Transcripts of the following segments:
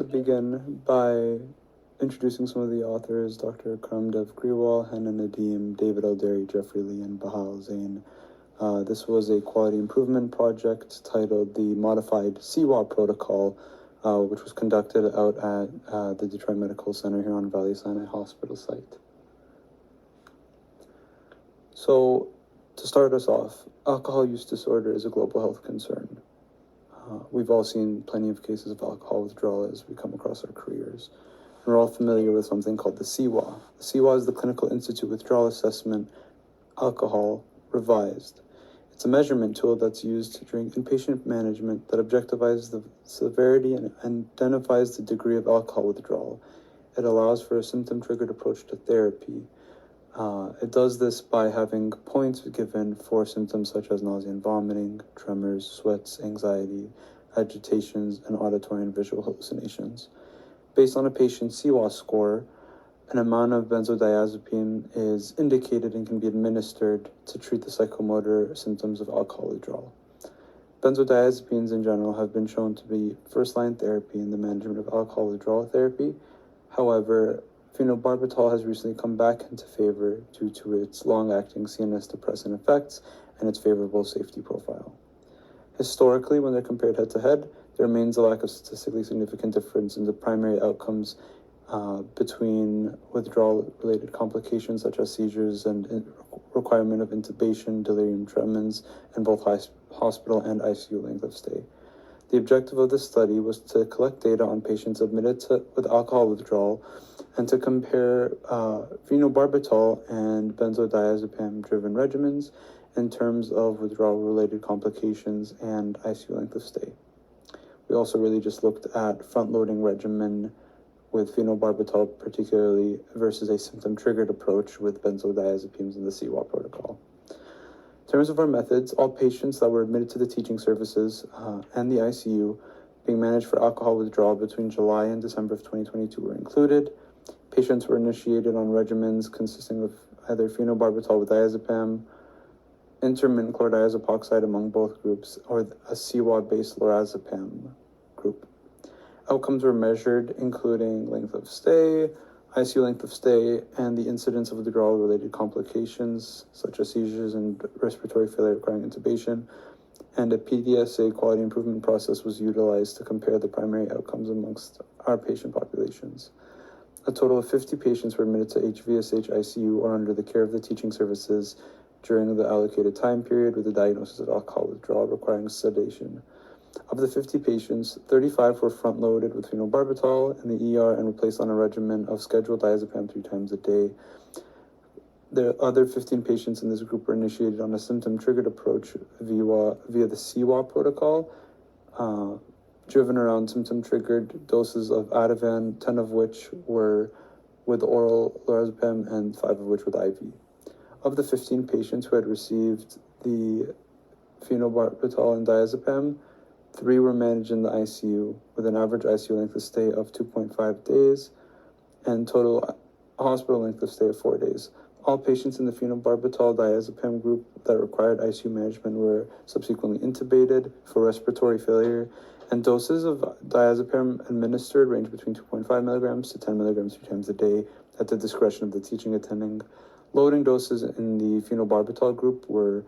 To begin by introducing some of the authors: Dr. Karamdev Grewal, Hannah Nadeem, David Alderi, Jeffrey Lee, and Bahal Zain. This was a quality improvement project titled the Modified CIWA Protocol, which was conducted out at the Detroit Medical Center Huron Valley Sinai Hospital site. So, to start us off, alcohol use disorder is a global health concern. We've all seen plenty of cases of alcohol withdrawal as we come across our careers. And we're all familiar with something called the CIWA. The CIWA is the Clinical Institute Withdrawal Assessment Alcohol Revised. It's a measurement tool that's used during inpatient management that objectives the severity and identifies the degree of alcohol withdrawal. It allows for a symptom-triggered approach to therapy. It does this by having points given for symptoms such as nausea and vomiting, tremors, sweats, anxiety, agitations, and auditory and visual hallucinations. Based on a patient's CIWA score, an amount of benzodiazepine is indicated and can be administered to treat the psychomotor symptoms of alcohol withdrawal. Benzodiazepines in general have been shown to be first-line therapy in the management of alcohol withdrawal therapy. However, phenobarbital has recently come back into favor due to its long-acting CNS depressant effects and its favorable safety profile. Historically, when they're compared head-to-head, there remains a lack of statistically significant difference in the primary outcomes between withdrawal-related complications such as seizures and requirement of intubation, delirium tremens, and both hospital and ICU length of stay. The objective of this study was to collect data on patients admitted with alcohol withdrawal and to compare phenobarbital and benzodiazepine-driven regimens in terms of withdrawal-related complications and ICU length of stay. We also really just looked at front-loading regimen with phenobarbital particularly versus a symptom-triggered approach with benzodiazepines in the CIWA protocol. In terms of our methods, all patients that were admitted to the teaching services and the ICU being managed for alcohol withdrawal between July and December of 2022 were included. Patients were initiated on regimens consisting of either phenobarbital with diazepam, intermittent chlordiazepoxide among both groups, or a CIWA-based lorazepam group. Outcomes were measured, including length of stay, ICU length of stay, and the incidence of withdrawal-related complications, such as seizures and respiratory failure requiring intubation, and a PDSA quality improvement process was utilized to compare the primary outcomes amongst our patient populations. A total of 50 patients were admitted to HVSH ICU or under the care of the teaching services during the allocated time period with a diagnosis of alcohol withdrawal requiring sedation. Of the 50 patients, 35 were front-loaded with phenobarbital in the ER and were placed on a regimen of scheduled diazepam 3 times a day. The other 15 patients in this group were initiated on a symptom-triggered approach via the CIWA protocol, driven around symptom-triggered doses of Ativan, 10 of which were with oral lorazepam and 5 of which with IV. Of the 15 patients who had received the phenobarbital and diazepam, 3 were managed in the ICU with an average ICU length of stay of 2.5 days and total hospital length of stay of 4 days. All patients in the phenobarbital diazepam group that required ICU management were subsequently intubated for respiratory failure, and doses of diazepam administered range between 2.5 milligrams to 10 milligrams 3 times a day at the discretion of the teaching attending. Loading doses in the phenobarbital group were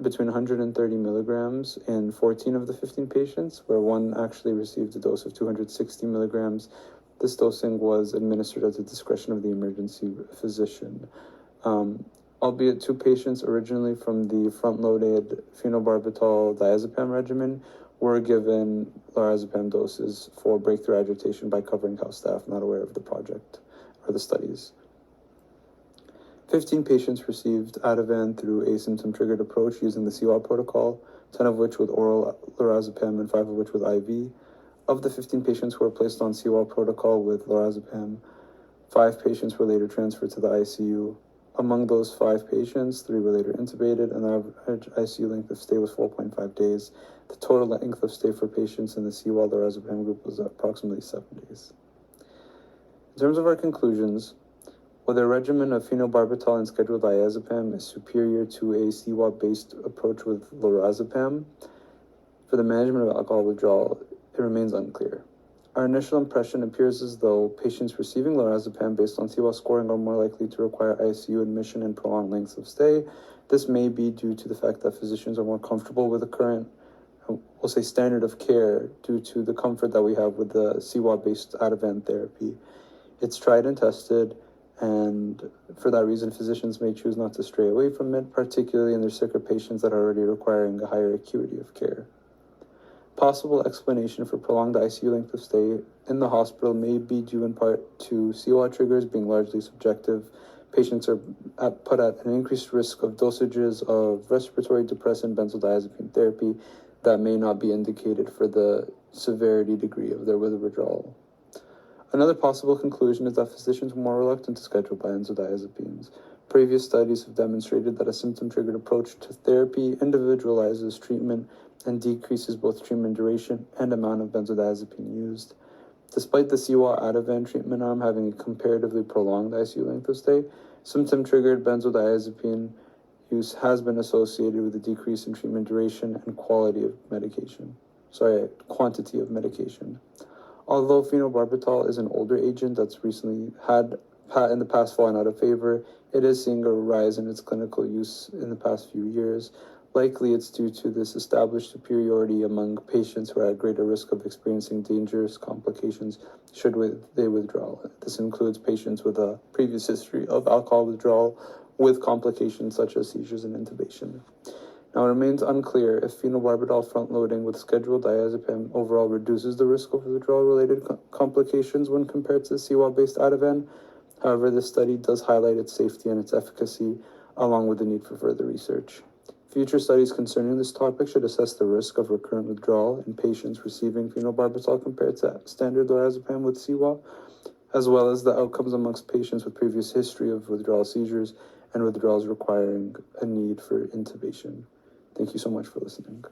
between 130 milligrams in 14 of the 15 patients, where 1 actually received a dose of 260 milligrams. This dosing was administered at the discretion of the emergency physician. Albeit 2 patients originally from the front-loaded phenobarbital diazepam regimen were given lorazepam doses for breakthrough agitation by covering house staff not aware of the project or the studies. 15 patients received Ativan through a symptom-triggered approach using the CIWA protocol, 10 of which with oral lorazepam and 5 of which with IV. Of the 15 patients who were placed on CIWA protocol with lorazepam, 5 patients were later transferred to the ICU. Among those 5 patients, 3 were later intubated, and the average ICU length of stay was 4.5 days. The total length of stay for patients in the CIWA lorazepam group was approximately 7 days. In terms of our conclusions, whether a regimen of phenobarbital and scheduled diazepam is superior to a CIWA-based approach with lorazepam, for the management of alcohol withdrawal, it remains unclear. Our initial impression appears as though patients receiving lorazepam based on CIWA scoring are more likely to require ICU admission and prolonged lengths of stay. This may be due to the fact that physicians are more comfortable with the current, we'll say, standard of care due to the comfort that we have with the CIWA-based Ativan therapy. It's tried and tested, and for that reason, physicians may choose not to stray away from it, particularly in their sicker patients that are already requiring a higher acuity of care. Possible explanation for prolonged ICU length of stay in the hospital may be due in part to CIWA triggers being largely subjective. Patients are put at an increased risk of dosages of respiratory depressant benzodiazepine therapy that may not be indicated for the severity degree of their withdrawal. Another possible conclusion is that physicians are more reluctant to schedule benzodiazepines. Previous studies have demonstrated that a symptom-triggered approach to therapy individualizes treatment and decreases both treatment duration and amount of benzodiazepine used. Despite the CIWA Ativan treatment arm having a comparatively prolonged ICU length of stay, symptom-triggered benzodiazepine use has been associated with a decrease in treatment duration and quantity of medication. Although phenobarbital is an older agent that's recently had in the past fallen out of favor, it is seeing a rise in its clinical use in the past few years. Likely it's due to this established superiority among patients who are at greater risk of experiencing dangerous complications should they withdraw. This includes patients with a previous history of alcohol withdrawal with complications such as seizures and intubation. Now, it remains unclear if phenobarbital front-loading with scheduled diazepam overall reduces the risk of withdrawal-related complications when compared to CIWA-based Ativan. However, this study does highlight its safety and its efficacy, along with the need for further research. Future studies concerning this topic should assess the risk of recurrent withdrawal in patients receiving phenobarbital compared to standard lorazepam with CIWA, as well as the outcomes amongst patients with previous history of withdrawal seizures and withdrawals requiring a need for intubation. Thank you so much for listening.